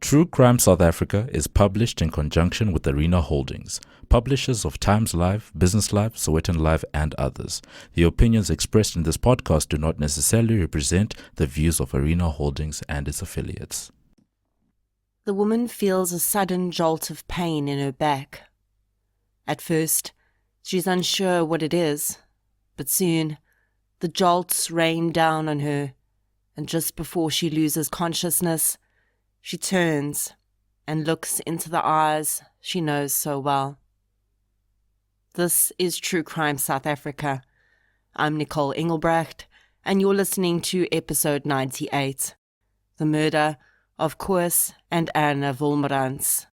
True Crime South Africa is published in conjunction with Erna Holdings, publishers of Times Live, Business Live, Sowetan Live, and others. The opinions expressed in this podcast do not necessarily represent the views of Erna Holdings and its affiliates. The woman feels a sudden jolt of pain in her back. At first, she's unsure what it is, but soon the jolts rain down on her, and just before she loses consciousness, she turns and looks into the eyes she knows so well. This is True Crime South Africa. I'm Nicole Engelbrecht, and you're listening to episode 98, The Murder of Koos and Erna Wolmarans.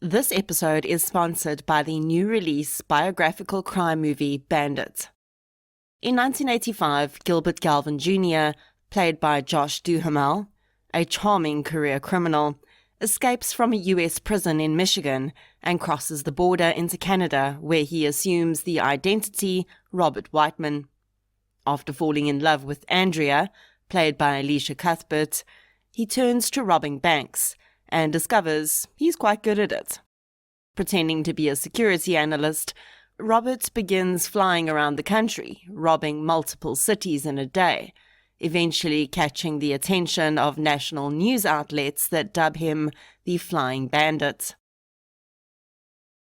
This episode is sponsored by the new release biographical crime movie Bandit. In 1985, Gilbert Galvin Jr., played by Josh Duhamel, a charming career criminal, escapes from a U.S. prison in Michigan and crosses the border into Canada, where he assumes the identity Robert Whiteman. After falling in love with Andrea, played by Alicia Cuthbert, he turns to robbing banks and discovers he's quite good at it. Pretending to be a security analyst, Robert begins flying around the country, robbing multiple cities in a day, eventually catching the attention of national news outlets that dub him the Flying Bandit.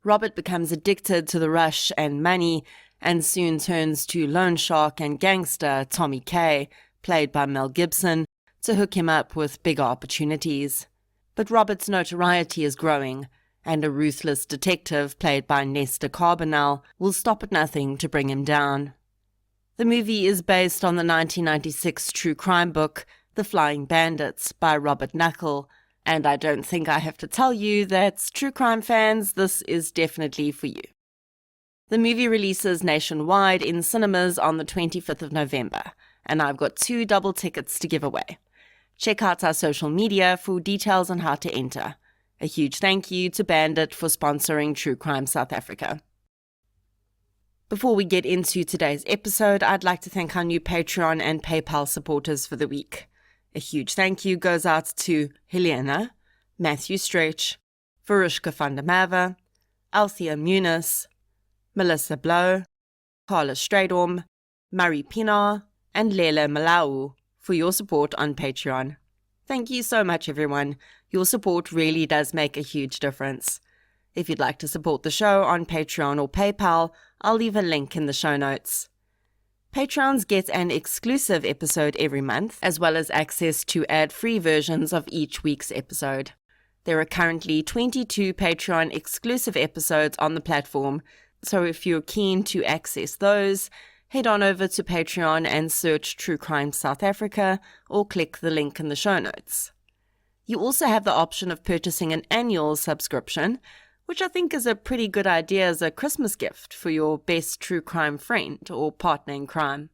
Robert becomes addicted to the rush and money, and soon turns to loan shark and gangster Tommy Kay, played by Mel Gibson, to hook him up with bigger opportunities. But Robert's notoriety is growing, and a ruthless detective played by Nestor Carbonell will stop at nothing to bring him down. The movie is based on the 1996 true crime book The Flying Bandits by Robert Knuckle, and I don't think I have to tell you that, true crime fans, this is definitely for you. The movie releases nationwide in cinemas on the 25th of November, and I've got 2 double tickets to give away. Check out our social media for details on how to enter. A huge thank you to Bandit for sponsoring True Crime South Africa. Before we get into today's episode, I'd like to thank our new Patreon and PayPal supporters for the week. A huge thank you goes out to Helena, Matthew Stretch, Verushka van der Merwe, Althea Muniz, Melissa Blow, Carla Stradom, Marie Pinar, and Lela Malau for your support on Patreon. Thank you so much, everyone. Your support really does make a huge difference. If you'd like to support the show on Patreon or PayPal, I'll leave a link in the show notes. Patrons get an exclusive episode every month, as well as access to ad-free versions of each week's episode. There are currently 22 Patreon exclusive episodes on the platform, so if you're keen to access those, head on over to Patreon and search True Crime South Africa or click the link in the show notes. You also have the option of purchasing an annual subscription, which I think is a pretty good idea as a Christmas gift for your best true crime friend or partner in crime.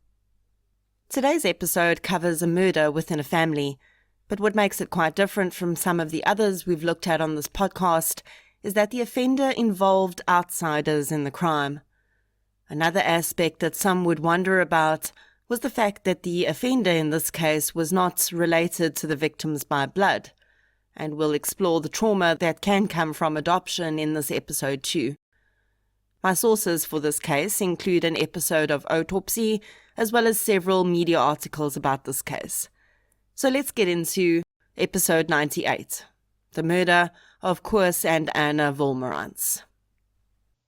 Today's episode covers a murder within a family, but what makes it quite different from some of the others we've looked at on this podcast is that the offender involved outsiders in the crime. Another aspect that some would wonder about was the fact that the offender in this case was not related to the victims by blood, and we'll explore the trauma that can come from adoption in this episode too. My sources for this case include an episode of Autopsy, as well as several media articles about this case. So let's get into episode 98, The Murder of Koos and Erna Wolmarans.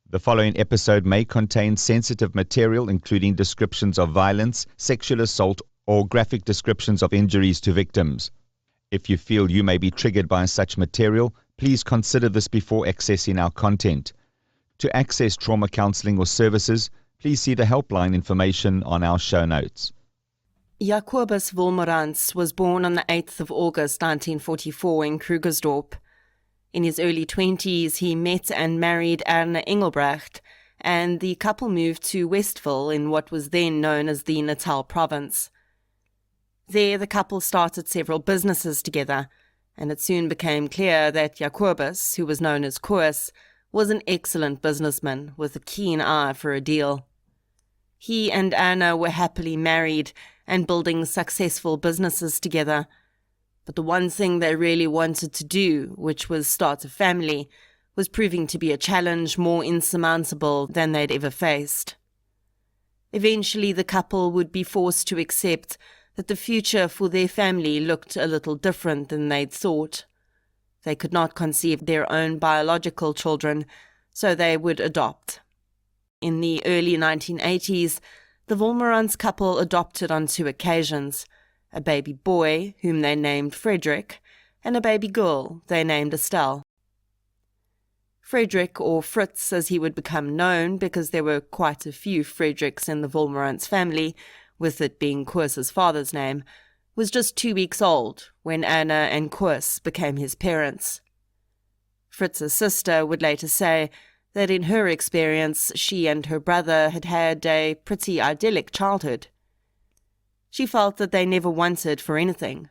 The following episode may contain sensitive material, including descriptions of violence, sexual assault, or graphic descriptions of injuries to victims. If you feel you may be triggered by such material, please consider this before accessing our content. To access trauma counseling or services, please see the helpline information on our show notes. Jacobus Wolmarans was born on the 8th of August 1944 in Krugersdorp. In his early 20s, he met and married Erna Engelbrecht, and the couple moved to Westville in what was then known as the Natal province. There, the couple started several businesses together, and it soon became clear that Jacobus, who was known as Koos, was an excellent businessman with a keen eye for a deal. He and Erna were happily married and building successful businesses together, but the one thing they really wanted to do, which was start a family, was proving to be a challenge more insurmountable than they'd ever faced. Eventually, the couple would be forced to accept that the future for their family looked a little different than they'd thought. They could not conceive their own biological children, so they would adopt. In the early 1980s, the Wolmarans couple adopted on 2 occasions, a baby boy, whom they named Frederick, and a baby girl they named Estelle. Frederick, or Fritz as he would become known because there were quite a few Fredericks in the Wolmarans family, with it being Koos's father's name, was just 2 weeks old when Erna and Koos became his parents. Fritz's sister would later say that in her experience she and her brother had had a pretty idyllic childhood. She felt that they never wanted for anything,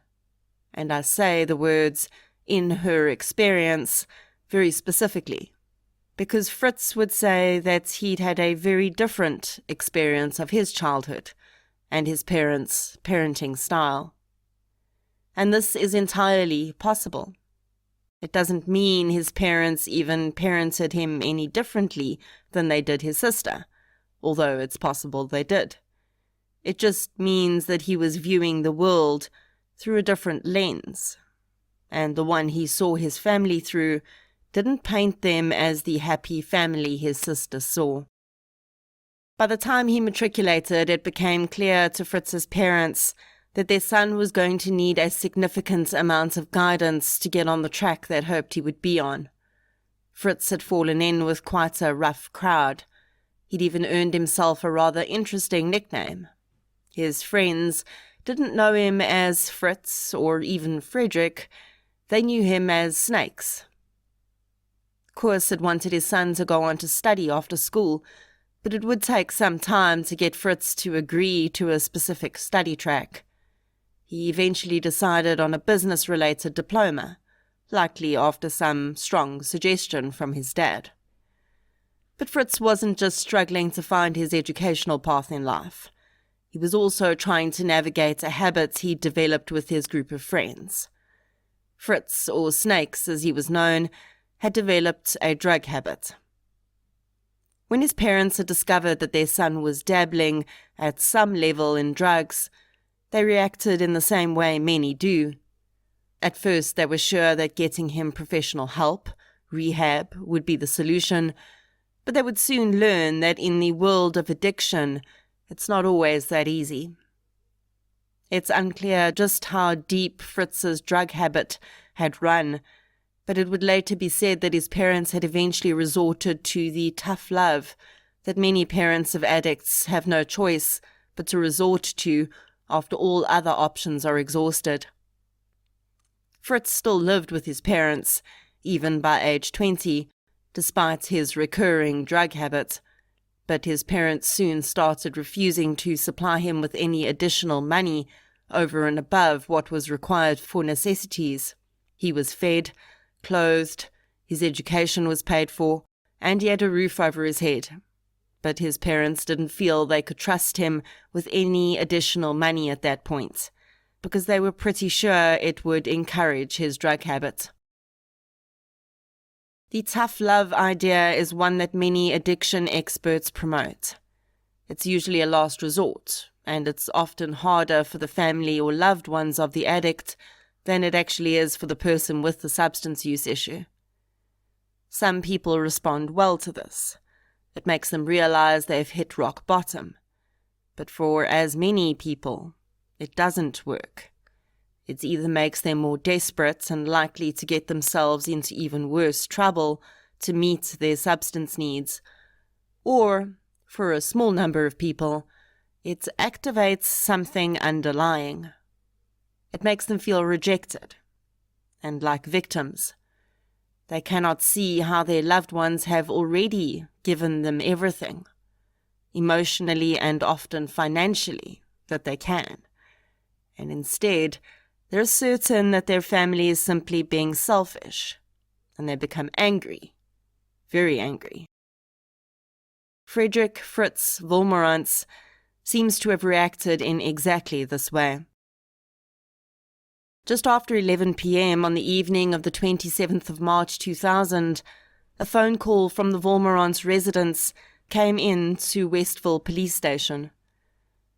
and I say the words "in her experience" very specifically, because Fritz would say that he'd had a very different experience of his childhood and his parents' parenting style. And this is entirely possible. It doesn't mean his parents even parented him any differently than they did his sister, although it's possible they did. It just means that he was viewing the world through a different lens, and the one he saw his family through didn't paint them as the happy family his sister saw. By the time he matriculated, it became clear to Fritz's parents that their son was going to need a significant amount of guidance to get on the track they'd hoped he would be on. Fritz had fallen in with quite a rough crowd. He'd even earned himself a rather interesting nickname. His friends didn't know him as Fritz or even Frederick. They knew him as Snakes. Koos had wanted his son to go on to study after school, but it would take some time to get Fritz to agree to a specific study track. He eventually decided on a business-related diploma, likely after some strong suggestion from his dad. But Fritz wasn't just struggling to find his educational path in life. He was also trying to navigate a habit he'd developed with his group of friends. Fritz, or Snakes as he was known, had developed a drug habit. When his parents had discovered that their son was dabbling at some level in drugs, they reacted in the same way many do. At first, they were sure that getting him professional help, rehab, would be the solution, but they would soon learn that in the world of addiction, it's not always that easy. It's unclear just how deep Fritz's drug habit had run, but it would later be said that his parents had eventually resorted to the tough love that many parents of addicts have no choice but to resort to after all other options are exhausted. Fritz still lived with his parents, even by age 20, despite his recurring drug habit, but his parents soon started refusing to supply him with any additional money over and above what was required for necessities. He was fed, clothed, his education was paid for, and he had a roof over his head. But his parents didn't feel they could trust him with any additional money at that point, because they were pretty sure it would encourage his drug habit. The tough love idea is one that many addiction experts promote. It's usually a last resort, and it's often harder for the family or loved ones of the addict than it actually is for the person with the substance use issue. Some people respond well to this. It makes them realize they've hit rock bottom. But for as many people, it doesn't work. It either makes them more desperate and likely to get themselves into even worse trouble to meet their substance needs, or, for a small number of people, it activates something underlying. It makes them feel rejected and like victims. They cannot see how their loved ones have already given them everything, emotionally and often financially, that they can. And instead, they're certain that their family is simply being selfish, and they become angry, very angry. Fritz Wolmarans seems to have reacted in exactly this way. Just after 11 p.m. on the evening of the 27th of March 2000, a phone call from the Wolmarans residence came in to Westville police station.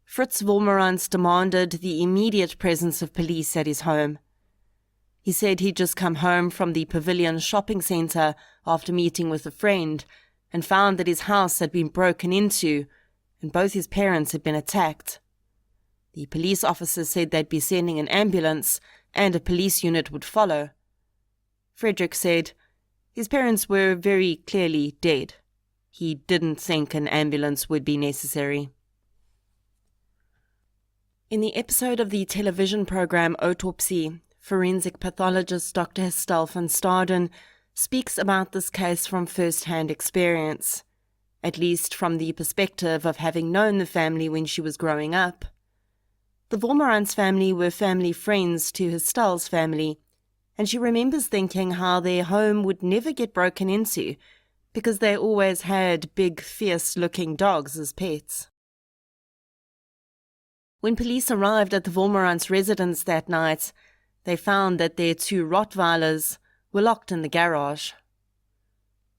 Fritz Wolmarans demanded the immediate presence of police at his home. He said he'd just come home from the Pavilion shopping centre after meeting with a friend and found that his house had been broken into and both his parents had been attacked. The police officers said they'd be sending an ambulance and a police unit would follow. Frederick said his parents were very clearly dead. He didn't think an ambulance would be necessary. In the episode of the television program Autopsy, forensic pathologist Dr. Estelle van Staden speaks about this case from first-hand experience, at least from the perspective of having known the family when she was growing up. The Wolmarans family were family friends to Estelle's family, and she remembers thinking how their home would never get broken into because they always had big, fierce-looking dogs as pets. When police arrived at the Wolmarans residence that night, they found that their 2 Rottweilers were locked in the garage.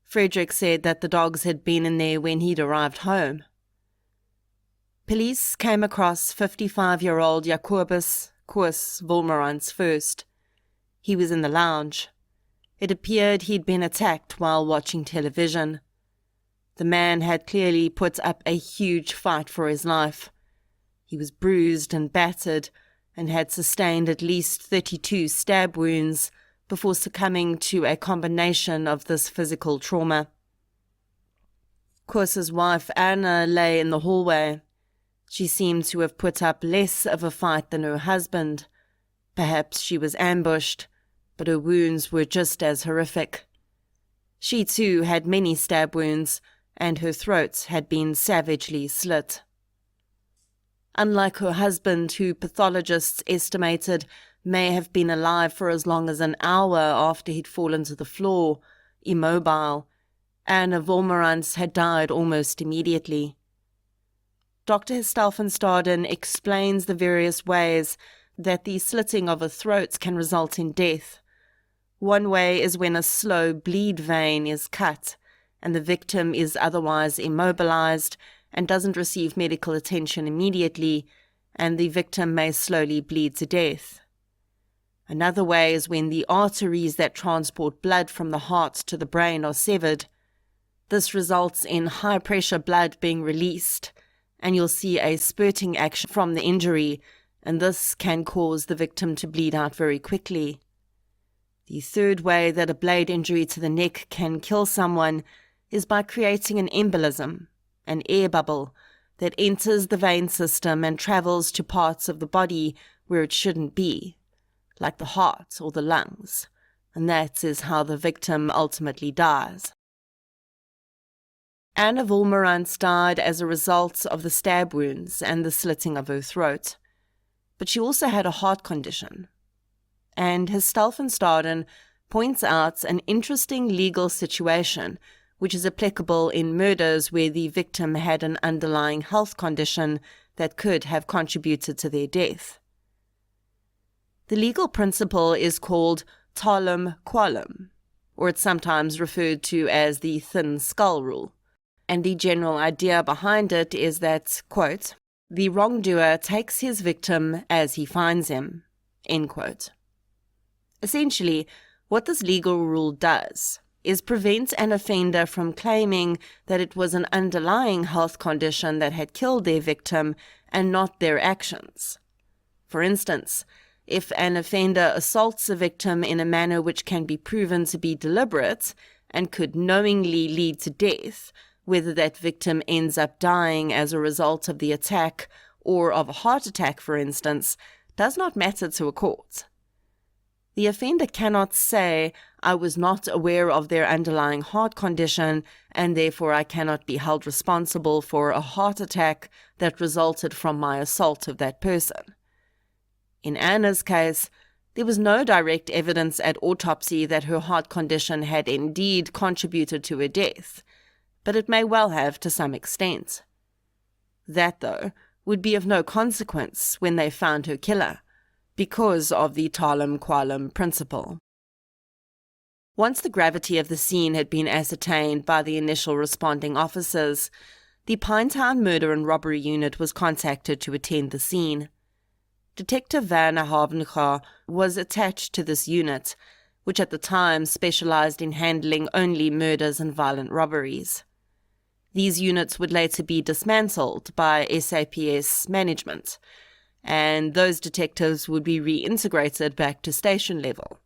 Frederick said that the dogs had been in there when he'd arrived home. Police came across 55-year-old Koos Wolmarans first. He was in the lounge. It appeared he'd been attacked while watching television. The man had clearly put up a huge fight for his life. He was bruised and battered and had sustained at least 32 stab wounds before succumbing to a combination of this physical trauma. Koos's wife Erna lay in the hallway. She seemed to have put up less of a fight than her husband. Perhaps she was ambushed, but her wounds were just as horrific. She too had many stab wounds, and her throat had been savagely slit. Unlike her husband, who pathologists estimated may have been alive for as long as an hour after he'd fallen to the floor, immobile, Erna Wolmarans had died almost immediately. Dr. Estelle van Staden explains the various ways that the slitting of a throat can result in death. One way is when a slow bleed vein is cut and the victim is otherwise immobilized and doesn't receive medical attention immediately, and the victim may slowly bleed to death. Another way is when the arteries that transport blood from the heart to the brain are severed. This results in high-pressure blood being released, and you'll see a spurting action from the injury, and this can cause the victim to bleed out very quickly. The third way that a blade injury to the neck can kill someone is by creating an embolism, an air bubble, that enters the vein system and travels to parts of the body where it shouldn't be, like the heart or the lungs, and that is how the victim ultimately dies. Erna Wolmarans died as a result of the stab wounds and the slitting of her throat, but she also had a heart condition. And Estelle van Staden points out an interesting legal situation which is applicable in murders where the victim had an underlying health condition that could have contributed to their death. The legal principle is called talum qualum, or it's sometimes referred to as the thin skull rule. And the general idea behind it is that, quote, the wrongdoer takes his victim as he finds him, end quote. Essentially, what this legal rule does is prevent an offender from claiming that it was an underlying health condition that had killed their victim and not their actions. For instance, if an offender assaults a victim in a manner which can be proven to be deliberate and could knowingly lead to death, whether that victim ends up dying as a result of the attack or of a heart attack, for instance, does not matter to a court. The offender cannot say, I was not aware of their underlying heart condition and therefore I cannot be held responsible for a heart attack that resulted from my assault of that person. In Erna's case, There was no direct evidence at autopsy that her heart condition had indeed contributed to her death, but it may well have to some extent. That, though, would be of no consequence when they found her killer, because of the Talim Qualim principle. Once the gravity of the scene had been ascertained by the initial responding officers, the Pinetown Murder and Robbery Unit was contacted to attend the scene. Detective Werner Havenka was attached to this unit, which at the time specialized in handling only murders and violent robberies. These units would later be dismantled by SAPS management, and those detectives would be reintegrated back to station level.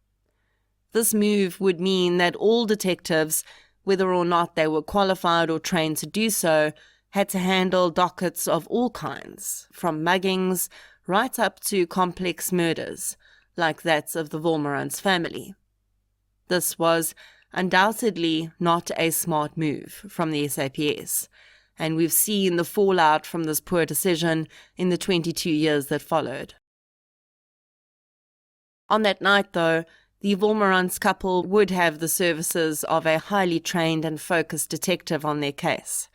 This move would mean that all detectives, whether or not they were qualified or trained to do so, had to handle dockets of all kinds, from muggings right up to complex murders, like that of the Wolmarans family. This was undoubtedly not a smart move from the SAPS, and we've seen the fallout from this poor decision in the 22 years that followed. On that night, though, the Wolmarans couple would have the services of a highly trained and focused detective on their case,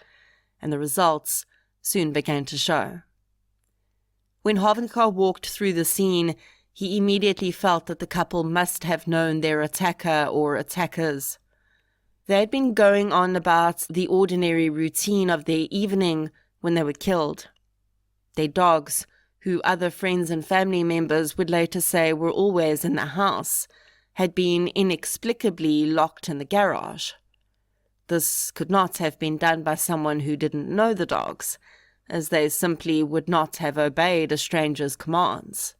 and the results soon began to show. When Havenka walked through the scene, he immediately felt that the couple must have known their attacker or attackers. They had been going on about the ordinary routine of their evening when they were killed. Their dogs, who other friends and family members would later say were always in the house, had been inexplicably locked in the garage. This could not have been done by someone who didn't know the dogs, as they simply would not have obeyed a stranger's commands.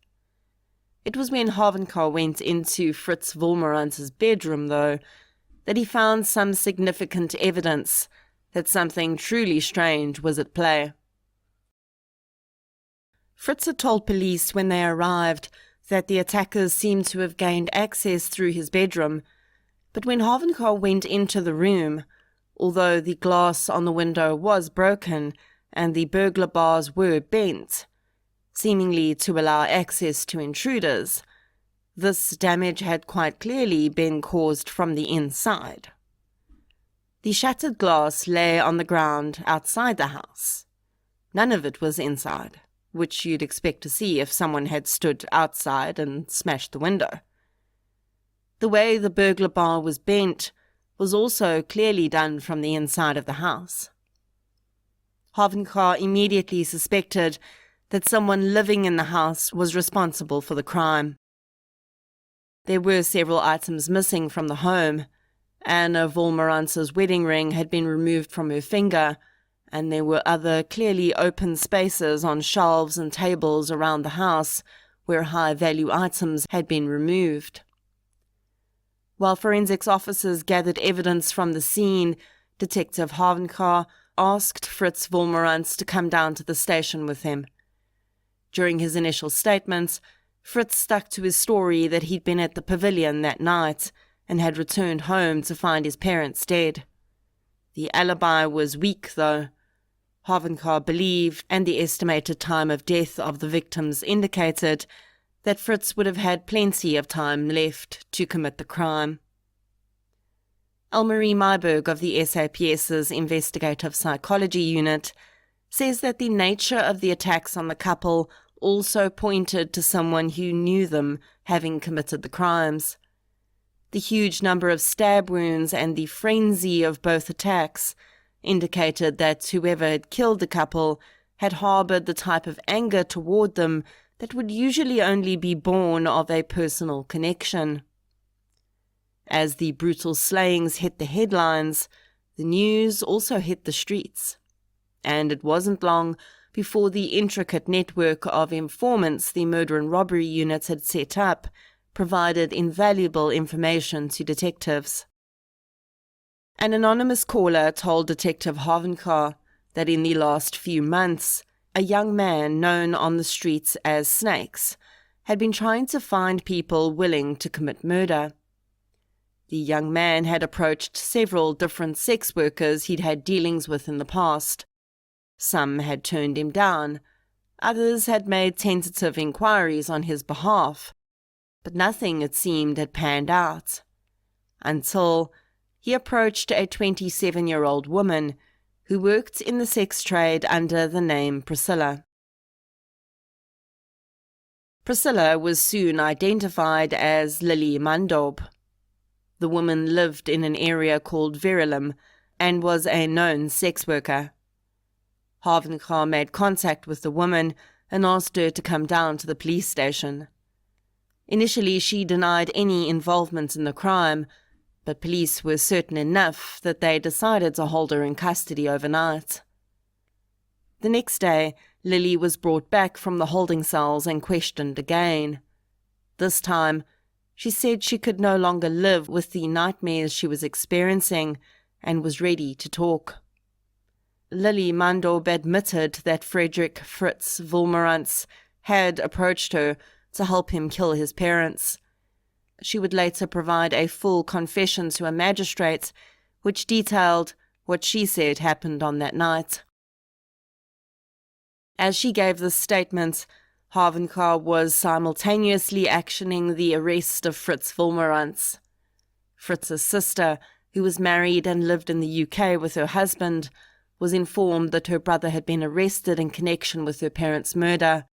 It was when Havenka went into Fritz Wolmarans' bedroom, though, that he found some significant evidence that something truly strange was at play. Fritz had told police when they arrived that the attackers seemed to have gained access through his bedroom, but when Havenka went into the room, although the glass on the window was broken and the burglar bars were bent, seemingly to allow access to intruders, this damage had quite clearly been caused from the inside. The shattered glass lay on the ground outside the house. None of it was inside, which you'd expect to see if someone had stood outside and smashed the window. The way the burglar bar was bent was also clearly done from the inside of the house. Havenka immediately suspected that someone living in the house was responsible for the crime. There were several items missing from the home. Erna Wolmarans' wedding ring had been removed from her finger, and there were other clearly open spaces on shelves and tables around the house where high-value items had been removed. While forensics officers gathered evidence from the scene, Detective Havenka asked Fritz Wolmarans to come down to the station with him. During his initial statements, Fritz stuck to his story that he'd been at the pavilion that night and had returned home to find his parents dead. The alibi was weak, though. Havenka believed, and the estimated time of death of the victims indicated, that Fritz would have had plenty of time left to commit the crime. Elmarie Myberg of the SAPS's Investigative Psychology Unit says that the nature of the attacks on the couple also pointed to someone who knew them having committed the crimes. The huge number of stab wounds and the frenzy of both attacks indicated that whoever had killed the couple had harbored the type of anger toward them that would usually only be born of a personal connection. As the brutal slayings hit the headlines, the news also hit the streets. And it wasn't long before the intricate network of informants the murder and robbery units had set up provided invaluable information to detectives. An anonymous caller told Detective Havenka that in the last few months, a young man known on the streets as Snakes had been trying to find people willing to commit murder. The young man had approached several different sex workers he'd had dealings with in the past. Some had turned him down, others had made tentative inquiries on his behalf, but nothing, it seemed, had panned out. Until he approached a 27-year-old woman who worked in the sex trade under the name Priscilla. Priscilla was soon identified as Lily Mandob. The woman lived in an area called Verulam and was a known sex worker. Havenkar made contact with the woman and asked her to come down to the police station. Initially, she denied any involvement in the crime, but police were certain enough that they decided to hold her in custody overnight. The next day, Lily was brought back from the holding cells and questioned again. This time, she said she could no longer live with the nightmares she was experiencing and was ready to talk. Lily Mandob admitted that Fritz Wolmarans had approached her to help him kill his parents. She would later provide a full confession to a magistrate, which detailed what she said happened on that night. As she gave this statement, Havenkar was simultaneously actioning the arrest of Fritz Wolmarans. Fritz's sister, who was married and lived in the UK with her husband, was informed that her brother had been arrested in connection with her parents' murder.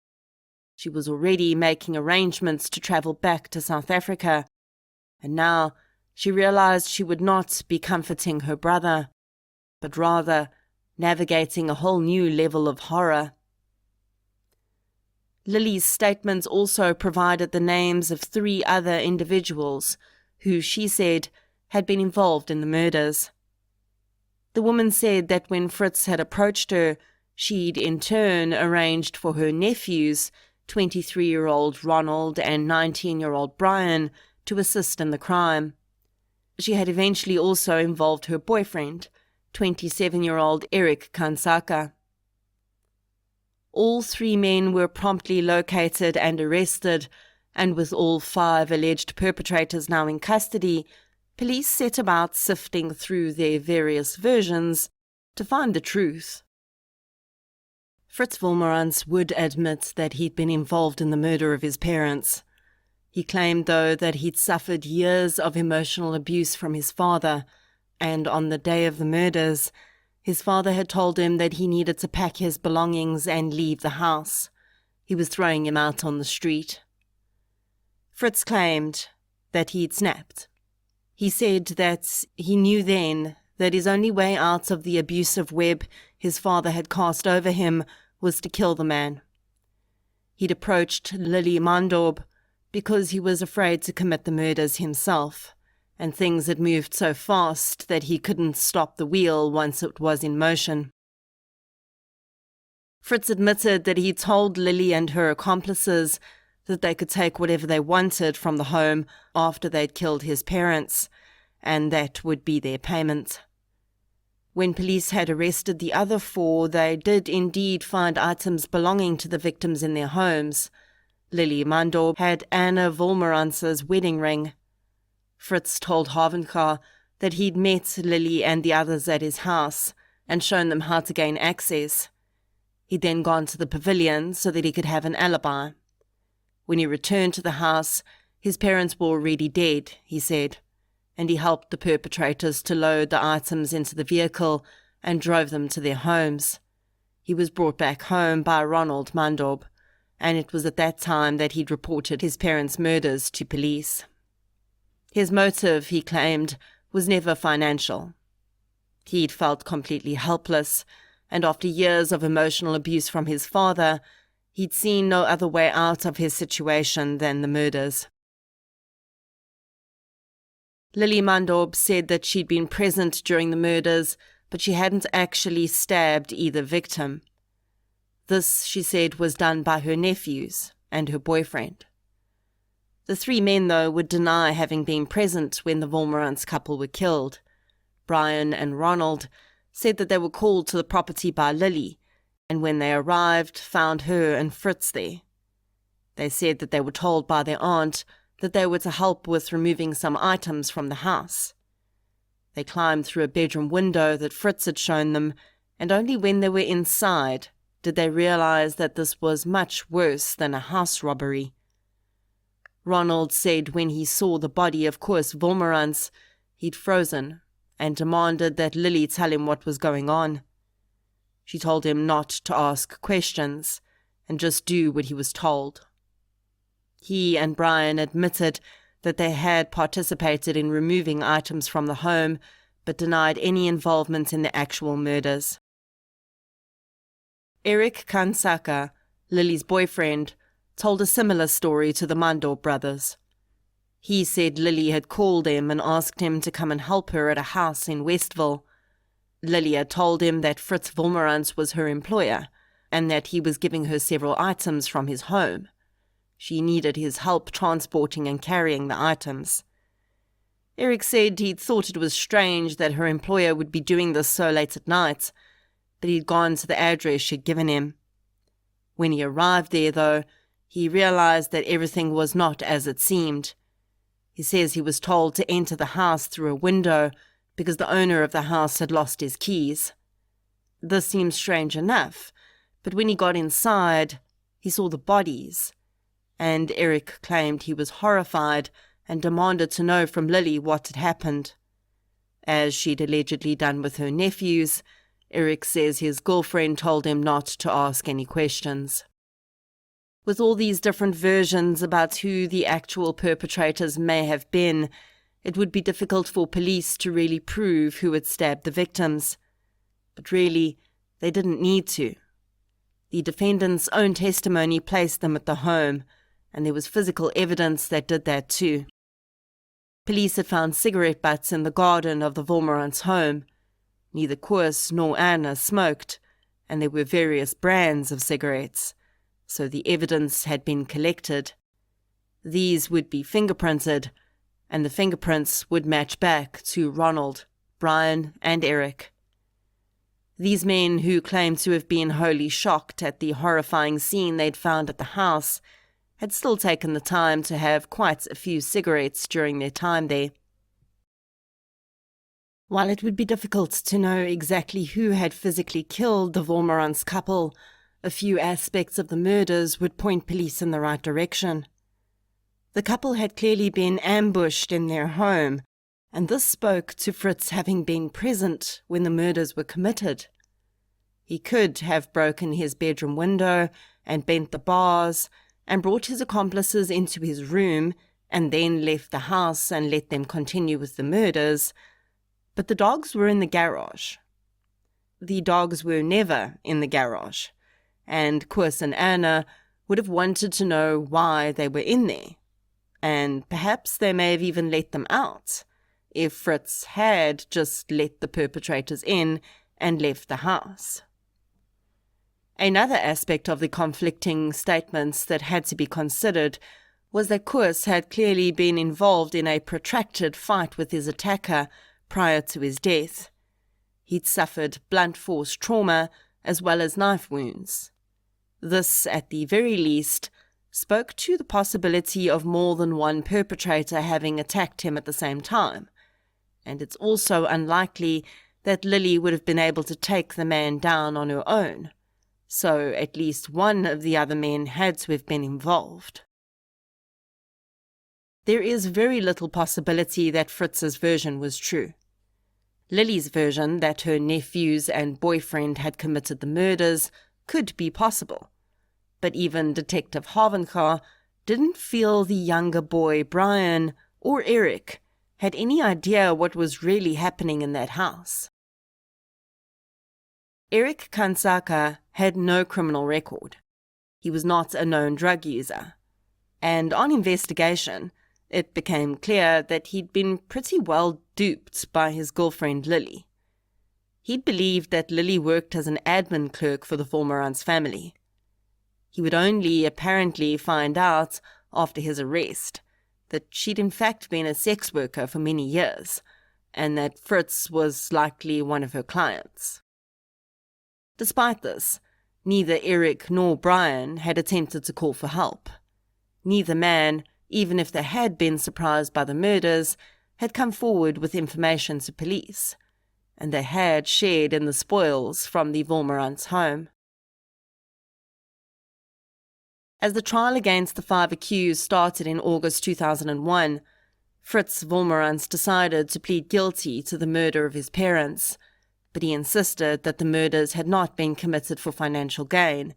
She was already making arrangements to travel back to South Africa, and now she realized she would not be comforting her brother, but rather navigating a whole new level of horror. Lily's statements also provided the names of 3 other individuals who, she said, had been involved in the murders. The woman said that when Fritz had approached her, she'd in turn arranged for her nephews, 23-year-old Ronald and 19-year-old Brian, to assist in the crime. She had eventually also involved her boyfriend, 27-year-old Eric Kansaka. All 3 men were promptly located and arrested, and with all 5 alleged perpetrators now in custody, police set about sifting through their various versions to find the truth. Fritz Wolmarans would admit that he'd been involved in the murder of his parents. He claimed, though, that he'd suffered years of emotional abuse from his father, and on the day of the murders, his father had told him that he needed to pack his belongings and leave the house. He was throwing him out on the street. Fritz claimed that he'd snapped. He said that he knew then that his only way out of the abusive web his father had cast over him was to kill the man. He'd approached Lily Mandob because he was afraid to commit the murders himself, and things had moved so fast that he couldn't stop the wheel once it was in motion. Fritz admitted that he told Lily and her accomplices that they could take whatever they wanted from the home after they'd killed his parents, and that would be their payment. When police had arrested the other 4, they did indeed find items belonging to the victims in their homes. Lily Mandob had Erna Wolmarans's wedding ring. Fritz told Havenkar that he'd met Lily and the others at his house and shown them how to gain access. He'd then gone to the pavilion so that he could have an alibi. When he returned to the house, his parents were already dead, he said, and he helped the perpetrators to load the items into the vehicle and drove them to their homes. He was brought back home by Ronald Mandob, and it was at that time that he'd reported his parents' murders to police. His motive, he claimed, was never financial. He'd felt completely helpless, and after years of emotional abuse from his father, he'd seen no other way out of his situation than the murders. Lily Mandob said that she'd been present during the murders, but she hadn't actually stabbed either victim. This, she said, was done by her nephews and her boyfriend. The 3 men, though, would deny having been present when the Wolmarans couple were killed. Brian and Ronald said that they were called to the property by Lily, and when they arrived, found her and Fritz there. They said that they were told by their aunt that they were to help with removing some items from the house. They climbed through a bedroom window that Fritz had shown them, and only when they were inside did they realize that this was much worse than a house robbery. Ronald said when he saw the body of Koos Wolmarans, he'd frozen and demanded that Lily tell him what was going on. She told him not to ask questions and just do what he was told. He and Brian admitted that they had participated in removing items from the home, but denied any involvement in the actual murders. Eric Kansaka, Lily's boyfriend, told a similar story to the Mandor brothers. He said Lily had called him and asked him to come and help her at a house in Westville. Lily had told him that Fritz Wolmarans was her employer and that he was giving her several items from his home. She needed his help transporting and carrying the items. Eric said he'd thought it was strange that her employer would be doing this so late at night, but he'd gone to the address she'd given him. When he arrived there, though, he realized that everything was not as it seemed. He says he was told to enter the house through a window because the owner of the house had lost his keys. This seemed strange enough, but when he got inside, he saw the bodies, and Eric claimed he was horrified and demanded to know from Lily what had happened. As she'd allegedly done with her nephews, Eric says his girlfriend told him not to ask any questions. With all these different versions about who the actual perpetrators may have been, it would be difficult for police to really prove who had stabbed the victims. But really, they didn't need to. The defendant's own testimony placed them at the home, and there was physical evidence that did that too. Police had found cigarette butts in the garden of the Wolmarans' home. Neither Koos nor Erna smoked, and there were various brands of cigarettes, so the evidence had been collected. These would be fingerprinted, and the fingerprints would match back to Ronald, Brian, and Eric. These men, who claimed to have been wholly shocked at the horrifying scene they'd found at the house, had still taken the time to have quite a few cigarettes during their time there. While it would be difficult to know exactly who had physically killed the Wolmarans couple, a few aspects of the murders would point police in the right direction. The couple had clearly been ambushed in their home, and this spoke to Fritz having been present when the murders were committed. He could have broken his bedroom window and bent the bars and brought his accomplices into his room and then left the house and let them continue with the murders, but the dogs were in the garage. The dogs were never in the garage, and Koos and Erna would have wanted to know why they were in there, and perhaps they may have even let them out if Fritz had just let the perpetrators in and left the house. Another aspect of the conflicting statements that had to be considered was that Koos had clearly been involved in a protracted fight with his attacker prior to his death. He'd suffered blunt force trauma as well as knife wounds. This, at the very least, spoke to the possibility of more than one perpetrator having attacked him at the same time, and it's also unlikely that Lily would have been able to take the man down on her own, so at least one of the other men had to have been involved. There is very little possibility that Fritz's version was true. Lily's version, that her nephews and boyfriend had committed the murders, could be possible, but even Detective Havenkar didn't feel the younger boy, Brian, or Eric, had any idea what was really happening in that house. Eric Kansaka had no criminal record. He was not a known drug user, and on investigation, it became clear that he'd been pretty well duped by his girlfriend Lily. He'd believed that Lily worked as an admin clerk for the Wolmarans family. He would only apparently find out after his arrest that she'd in fact been a sex worker for many years, and that Fritz was likely one of her clients. Despite this, neither Eric nor Brian had attempted to call for help. Neither man, even if they had been surprised by the murders, had come forward with information to police, and they had shared in the spoils from the Wolmarans' home. As the trial against the 5 accused started in August 2001, Fritz Wolmarans decided to plead guilty to the murder of his parents, but he insisted that the murders had not been committed for financial gain,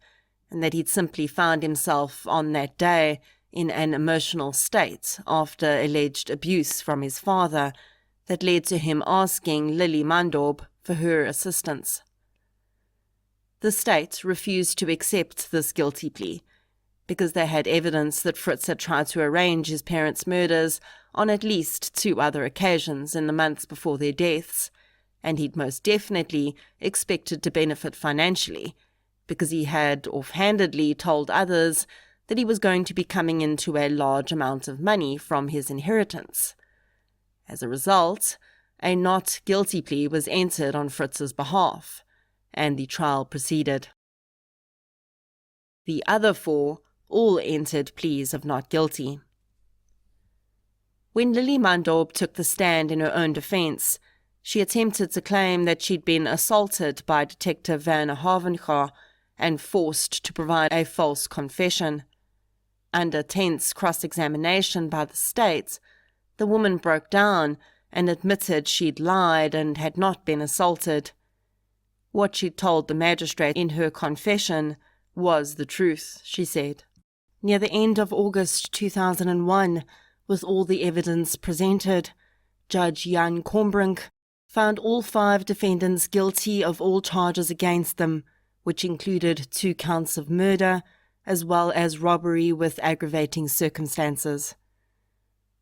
and that he'd simply found himself on that day in an emotional state after alleged abuse from his father that led to him asking Lily Mandorb for her assistance. The state refused to accept this guilty plea because they had evidence that Fritz had tried to arrange his parents' murders on at least 2 other occasions in the months before their deaths, and he'd most definitely expected to benefit financially because he had offhandedly told others that he was going to be coming into a large amount of money from his inheritance. As a result, a not guilty plea was entered on Fritz's behalf, and the trial proceeded. The other 4 all entered pleas of not guilty. When Lily Mandorb took the stand in her own defense, she attempted to claim that she'd been assaulted by Detective Werner Havenga and forced to provide a false confession. Under tense cross-examination by the state, the woman broke down and admitted she'd lied and had not been assaulted. What she'd told the magistrate in her confession was the truth, she said. Near the end of August 2001, with all the evidence presented, Judge Jan Kombrink found all 5 defendants guilty of all charges against them, which included 2 counts of murder, as well as robbery with aggravating circumstances.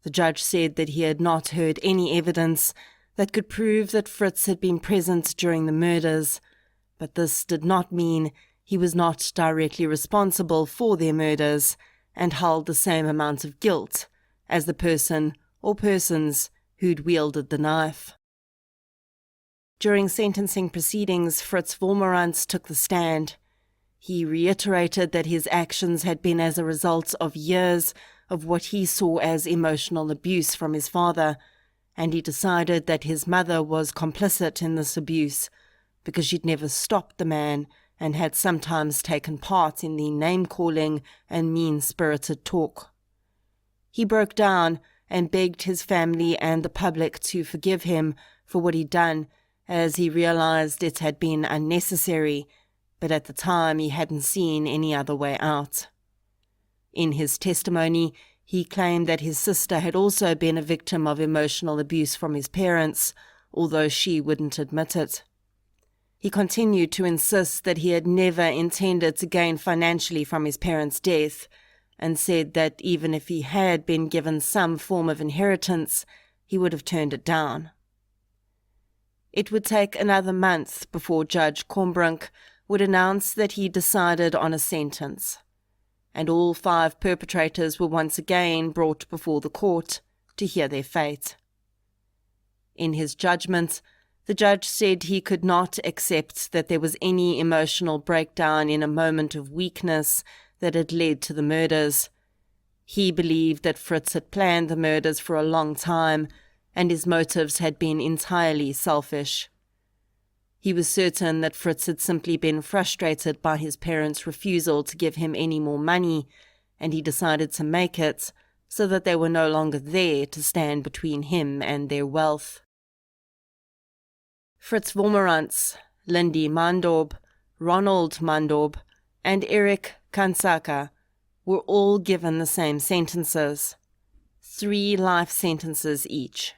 The judge said that he had not heard any evidence that could prove that Fritz had been present during the murders, but this did not mean he was not directly responsible for their murders and held the same amount of guilt as the person or persons who'd wielded the knife. During sentencing proceedings, Fritz Wolmarans took the stand. He reiterated that his actions had been as a result of years of what he saw as emotional abuse from his father, and he decided that his mother was complicit in this abuse because she'd never stopped the man and had sometimes taken part in the name-calling and mean-spirited talk. He broke down and begged his family and the public to forgive him for what he'd done, as he realized it had been unnecessary, but at the time he hadn't seen any other way out. In his testimony, he claimed that his sister had also been a victim of emotional abuse from his parents, although she wouldn't admit it. He continued to insist that he had never intended to gain financially from his parents' death, and said that even if he had been given some form of inheritance, he would have turned it down. It would take another month before Judge Kombrink would announce that he decided on a sentence, and all 5 perpetrators were once again brought before the court to hear their fate. In his judgment, the judge said he could not accept that there was any emotional breakdown in a moment of weakness that had led to the murders. He believed that Fritz had planned the murders for a long time, and his motives had been entirely selfish. He was certain that Fritz had simply been frustrated by his parents' refusal to give him any more money, and he decided to make it so that they were no longer there to stand between him and their wealth. Fritz Wolmarans, Lindy Mandorb, Ronald Mandorb, and Eric Kansaka were all given the same sentences, 3 life sentences each.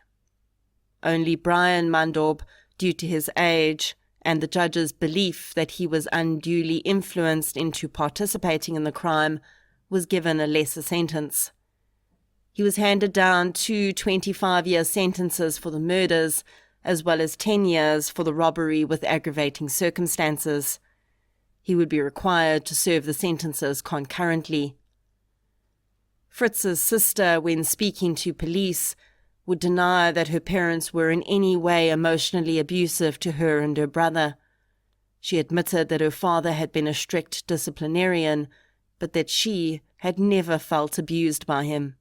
Only Brian Mandorb, due to his age and the judge's belief that he was unduly influenced into participating in the crime, was given a lesser sentence. He was handed down 2 25-year sentences for the murders, as well as 10 years for the robbery with aggravating circumstances. He would be required to serve the sentences concurrently. Fritz's sister, when speaking to police, would deny that her parents were in any way emotionally abusive to her and her brother. She admitted that her father had been a strict disciplinarian, but that she had never felt abused by him.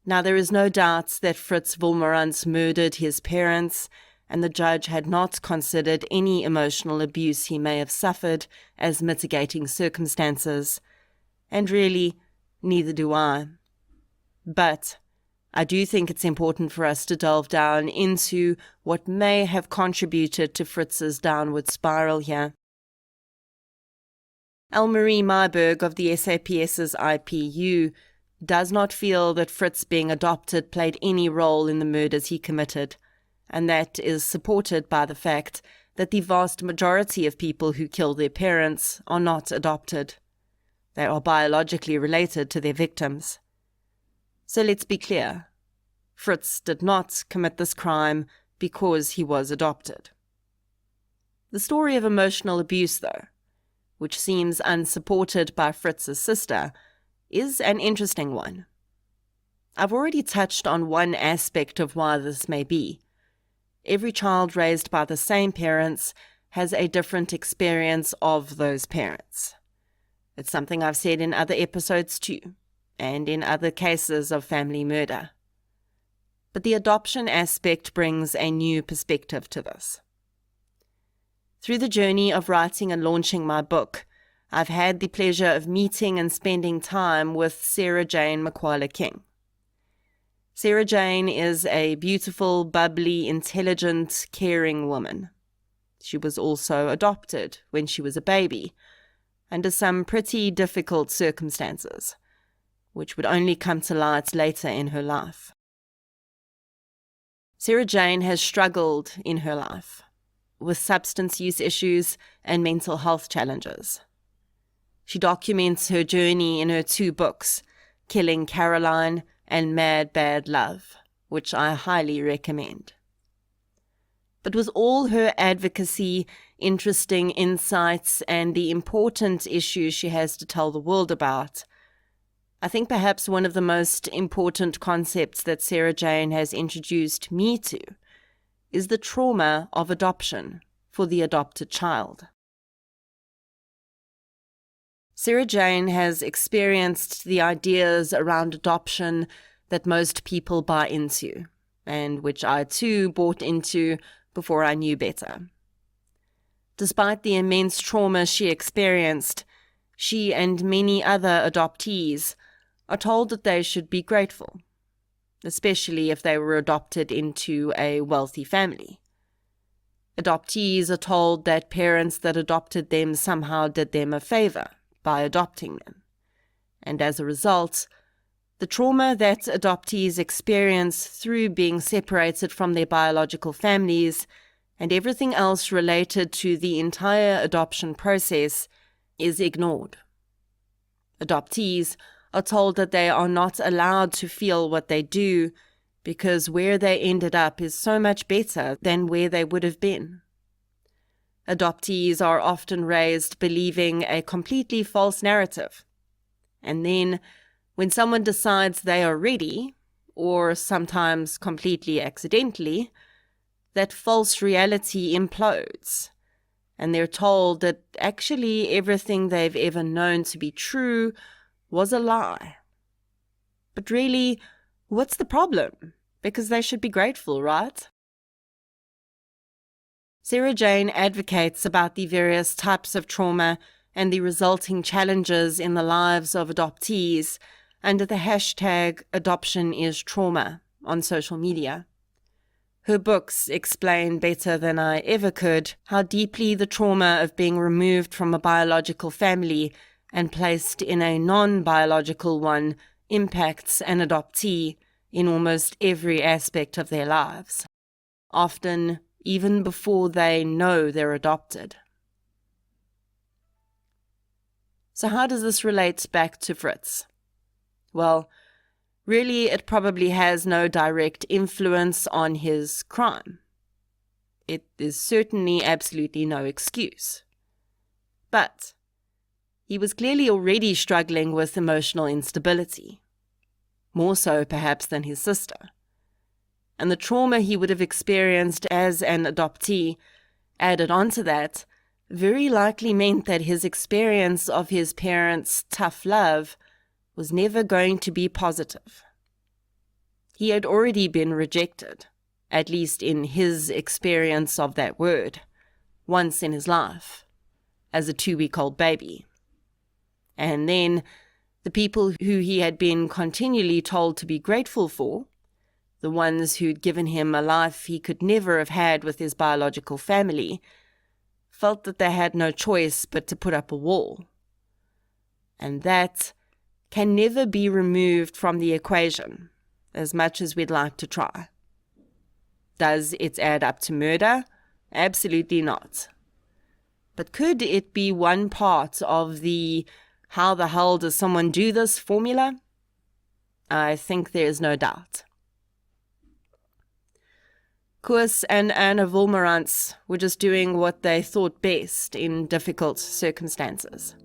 Now, there is no doubt that Fritz Wolmarans murdered his parents, and the judge had not considered any emotional abuse he may have suffered as mitigating circumstances, And really, neither do I. But I do think it's important for us to delve down into what may have contributed to Fritz's downward spiral here. Elmarie Myberg of the SAPS's IPU does not feel that Fritz being adopted played any role in the murders he committed, and that is supported by the fact that the vast majority of people who kill their parents are not adopted. They are biologically related to their victims. So let's be clear. Fritz did not commit this crime because he was adopted. The story of emotional abuse, though, which seems unsupported by Fritz's sister, is an interesting one. I've already touched on one aspect of why this may be. Every child raised by the same parents has a different experience of those parents. It's something I've said in other episodes too, and in other cases of family murder. But the adoption aspect brings a new perspective to this. Through the journey of writing and launching my book, I've had the pleasure of meeting and spending time with Sarah Jane McCualla King. Sarah Jane is a beautiful, bubbly, intelligent, caring woman. She was also adopted when she was a baby, under some pretty difficult circumstances, which would only come to light later in her life. Sarah Jane has struggled in her life with substance use issues and mental health challenges. She documents her journey in her 2 books, Killing Caroline and Mad Bad Love, which I highly recommend. But with all her advocacy, interesting insights, and the important issues she has to tell the world about, I think perhaps one of the most important concepts that Sarah Jane has introduced me to is the trauma of adoption for the adopted child. Sarah Jane has experienced the ideas around adoption that most people buy into, and which I too bought into before I knew better. Despite the immense trauma she experienced, she and many other adoptees are told that they should be grateful, especially if they were adopted into a wealthy family. Adoptees are told that parents that adopted them somehow did them a favor by adopting them, and as a result, the trauma that adoptees experience through being separated from their biological families and everything else related to the entire adoption process is ignored. Adoptees are told that they are not allowed to feel what they do because where they ended up is so much better than where they would have been. Adoptees are often raised believing a completely false narrative. And then, when someone decides they are ready, or sometimes completely accidentally, that false reality implodes, and they're told that actually everything they've ever known to be true was a lie. But really, what's the problem? Because they should be grateful, right? Sarah Jane advocates about the various types of trauma and the resulting challenges in the lives of adoptees under the hashtag #AdoptionIsTrauma on social media. Her books explain better than I ever could how deeply the trauma of being removed from a biological family and placed in a non-biological one impacts an adoptee in almost every aspect of their lives, often even before they know they're adopted. So how does this relate back to Fritz? Well, really it probably has no direct influence on his crime. It is certainly absolutely no excuse. But he was clearly already struggling with emotional instability, more so perhaps than his sister. And the trauma he would have experienced as an adoptee, added onto that, very likely meant that his experience of his parents' tough love was never going to be positive. He had already been rejected, at least in his experience of that word, once in his life, as a 2-week-old baby. And then, The people who he had been continually told to be grateful for, the ones who'd given him a life he could never have had with his biological family, felt that they had no choice but to put up a wall. And that can never be removed from the equation, as much as we'd like to try. Does it add up to murder? Absolutely not. But could it be one part of the "how the hell does someone do this" formula? I think there is no doubt. Koos and Erna Wolmarans were just doing what they thought best in difficult circumstances.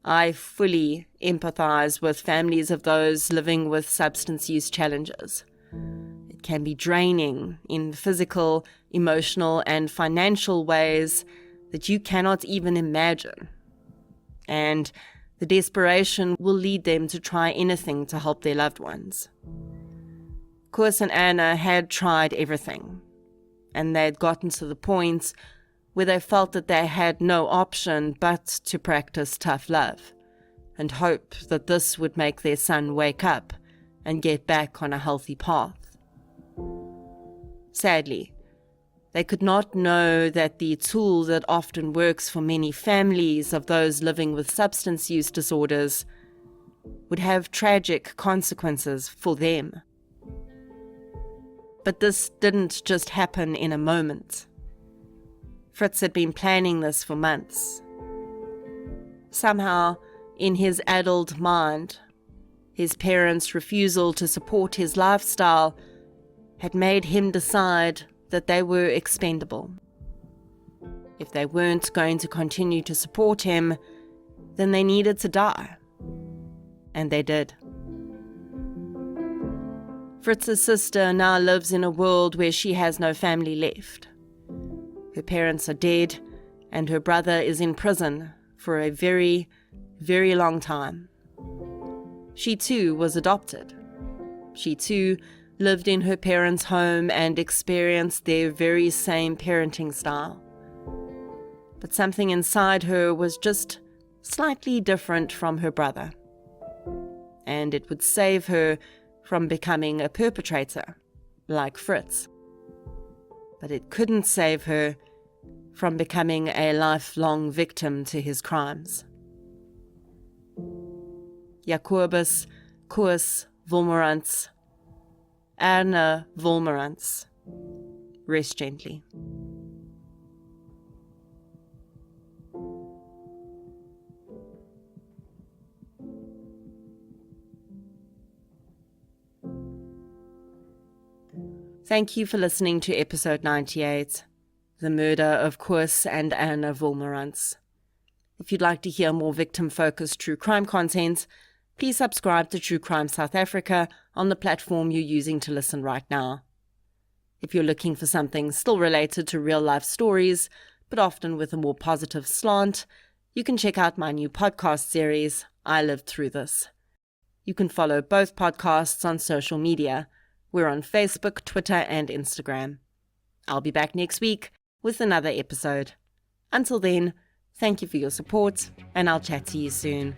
I fully empathize with families of those living with substance use challenges. It can be draining in physical, emotional, and financial ways that you cannot even imagine. And the desperation will lead them to try anything to help their loved ones. Koos and Erna had tried everything, and they had gotten to the point where they felt that they had no option but to practice tough love and hope that this would make their son wake up and get back on a healthy path. Sadly, they could not know that the tool that often works for many families of those living with substance use disorders would have tragic consequences for them. But this didn't just happen in a moment. Fritz had been planning this for months. Somehow, in his addled mind, his parents' refusal to support his lifestyle had made him decide that they were expendable. If they weren't going to continue to support him, then they needed to die. And they did. Fritz's sister now lives in a world where she has no family left. Her parents are dead, and her brother is in prison for a very, very long time. She too was adopted. She too lived in her parents' home and experienced their very same parenting style. But something inside her was just slightly different from her brother. And it would save her from becoming a perpetrator, like Fritz. But it couldn't save her from becoming a lifelong victim to his crimes. Jacobus Koos Wolmarans, Erna Wolmarans. Rest gently. Thank you for listening to episode 98, The Murder of Koos and Erna Wolmarans. If you'd like to hear more victim-focused true crime content, please subscribe to True Crime South Africa on the platform you're using to listen right now. If you're looking for something still related to real-life stories, but often with a more positive slant, you can check out my new podcast series, I Lived Through This. You can follow both podcasts on social media. We're on Facebook, Twitter, and Instagram. I'll be back next week with another episode. Until then, thank you for your support, and I'll chat to you soon.